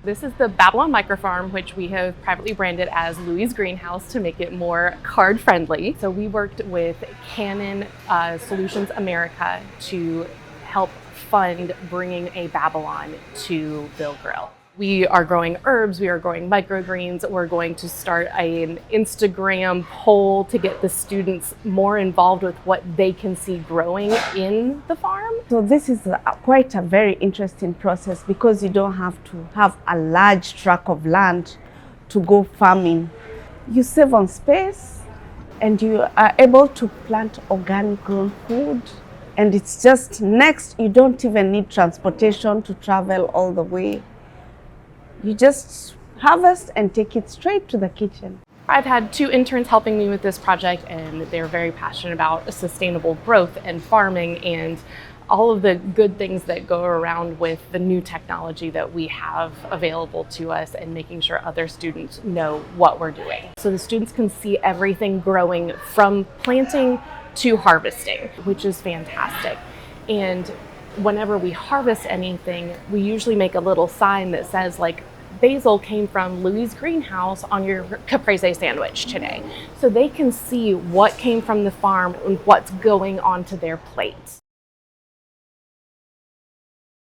This is the Babylon microfarm, which we have privately branded as Louie's greenhouse to make it more card friendly. So we worked with Canon Solutions America to help fund bringing a Babylon to Ville Grill. We are growing herbs, we are growing microgreens. We're going to start an Instagram poll to get the students more involved with what they can see growing in the farm. So this is quite a very interesting process because you don't have to have a large tract of land to go farming. You save on space and you are able to plant organic grown food. And it's just next, you don't even need transportation to travel all the way. You just harvest and take it straight to the kitchen. I've had 2 interns helping me with this project, and they're very passionate about sustainable growth and farming and all of the good things that go around with the new technology that we have available to us and making sure other students know what we're doing. So the students can see everything growing from planting to harvesting, which is fantastic. And whenever we harvest anything, we usually make a little sign that says like, basil came from Louie's greenhouse on your caprese sandwich today. So they can see what came from the farm and what's going onto their plate.